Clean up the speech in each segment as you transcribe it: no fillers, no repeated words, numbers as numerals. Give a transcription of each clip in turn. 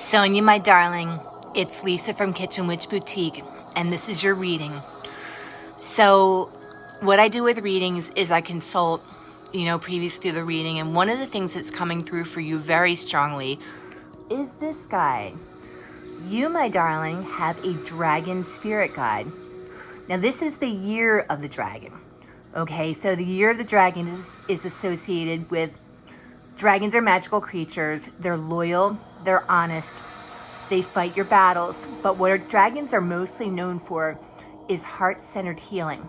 Sonia, my darling, it's Lisa from Kitchen Witch Boutique, and this is your reading. So what I do with readings is I consult, previous to the reading, and one of the things that's coming through for you very strongly is this guide. You, my darling, have a dragon spirit guide. Now, this is the year of the dragon. Okay, so the year of the dragon is associated with dragons are magical creatures. They're loyal, they're honest, they fight your battles. But what dragons are mostly known for is heart-centered healing.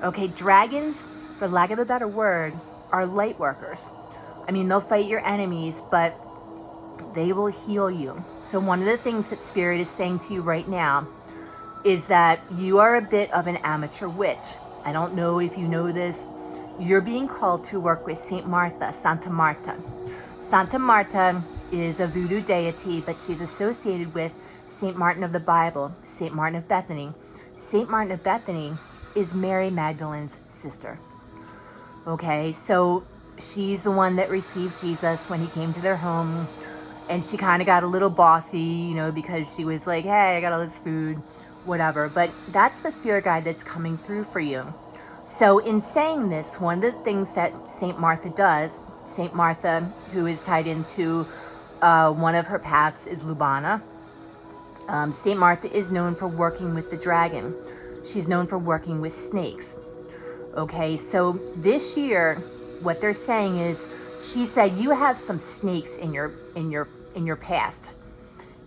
Okay, dragons, for lack of a better word, are light workers. I mean, they'll fight your enemies, but they will heal you. So one of the things that Spirit is saying to you right now is that you are a bit of an amateur witch. I don't know if you know this. You're being called to work with Saint Martha, Santa Marta. Santa Marta is a voodoo deity, but she's associated with Saint Martin of the Bible, Saint Martin of Bethany. Saint Martin of Bethany is Mary Magdalene's sister. Okay, so she's the one that received Jesus when he came to their home, and she kind of got a little bossy, because she was like, hey, I got all this food, whatever. But that's the spirit guide that's coming through for you. So in saying this, one of the things that Saint Martha does, Saint Martha, who is tied into one of her paths, is Lubana. Saint Martha is known for working with the dragon. She's known for working with snakes. Okay, so this year, what they're saying is, she said you have some snakes in your past.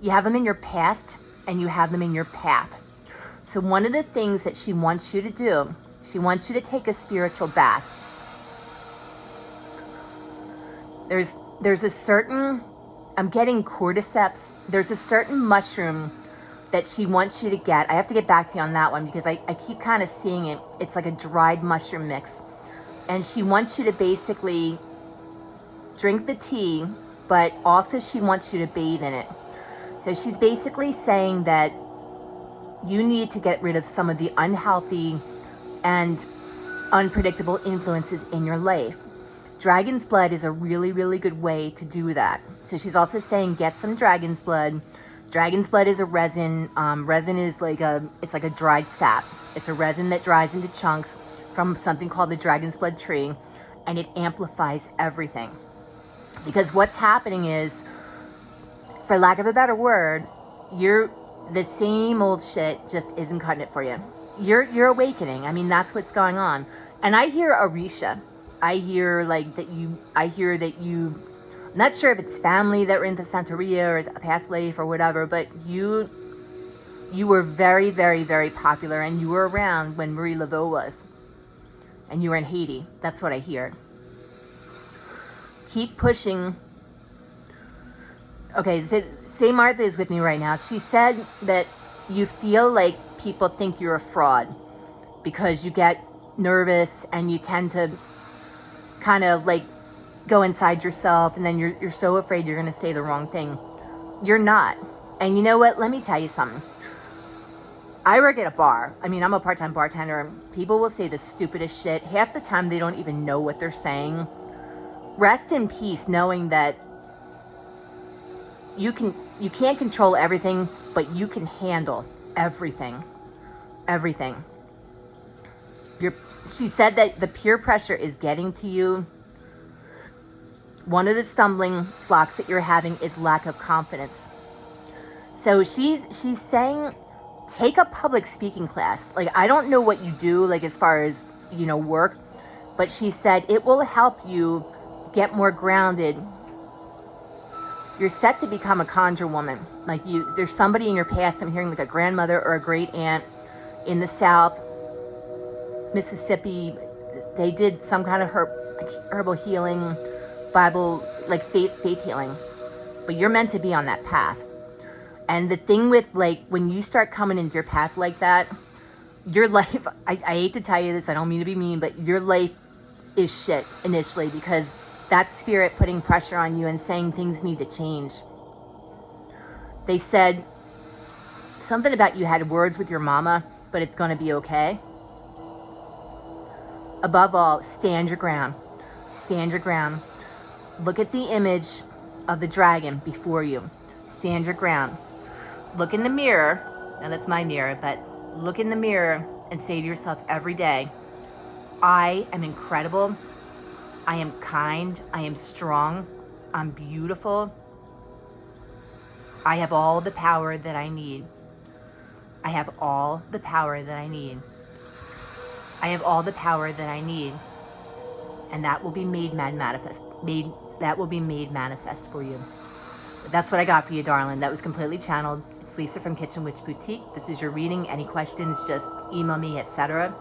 You have them in your past, and you have them in your path. So one of the things that she wants you to do, she wants you to take a spiritual bath. There's a certain, I'm getting cordyceps. There's a certain mushroom that she wants you to get. I have to get back to you on that one because I keep kind of seeing it. It's like a dried mushroom mix. And she wants you to basically drink the tea, but also she wants you to bathe in it. So she's basically saying that you need to get rid of some of the unhealthy and unpredictable influences in your life. Dragon's blood is a really, really good way to do that. So she's also saying get some dragon's blood. Dragon's blood is a resin. Resin is it's like a dried sap. It's a resin that dries into chunks from something called the dragon's blood tree, and it amplifies everything. Because what's happening is, for lack of a better word, the same old shit just isn't cutting it for you. You're awakening. I mean, that's what's going on. And I hear Orisha. I hear that you, I'm not sure if it's family that were into Santeria or it's a past life or whatever, but you were very, very, very popular, and you were around when Marie Laveau was. And you were in Haiti. That's what I hear. Keep pushing. Okay, so Saint Martha is with me right now. She said that you feel like people think you're a fraud because you get nervous and you tend to kind of go inside yourself, and then you're so afraid you're going to say the wrong thing. You're not. And you know what? Let me tell you something. I work at a bar. I mean, I'm a part-time bartender. People will say the stupidest shit. Half the time they don't even know what they're saying. Rest in peace knowing that you can't control everything, but you can handle everything. Everything. She said that the peer pressure is getting to you. One of the stumbling blocks that you're having is lack of confidence. So she's saying, take a public speaking class. I don't know what you do, as far as, work, but she said it will help you get more grounded. You're set to become a conjure woman. There's somebody in your past, I'm hearing a grandmother or a great aunt in the South, Mississippi. They did some kind of herbal healing, Bible, faith healing. But you're meant to be on that path. And the thing with, when you start coming into your path like that, your life, I hate to tell you this, I don't mean to be mean, but your life is shit initially, because that's spirit putting pressure on you and saying things need to change. They said something about you had words with your mama, but it's going to be okay. Above all, stand your ground. Stand your ground. Look at the image of the dragon before you. Stand your ground. Look in the mirror. Now that's my mirror, but look in the mirror and say to yourself every day, I am incredible. I am kind. I am strong. I'm beautiful. I have all the power that I need. I have all the power that I need. I have all the power that I need. And that will be that will be made manifest for you. But that's what I got for you, darling. That was completely channeled. It's Lisa from Kitchen Witch Boutique. This is your reading. Any questions, just email me, etc.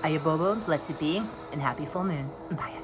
Ayabobo, blessed be, and happy full moon. Bye.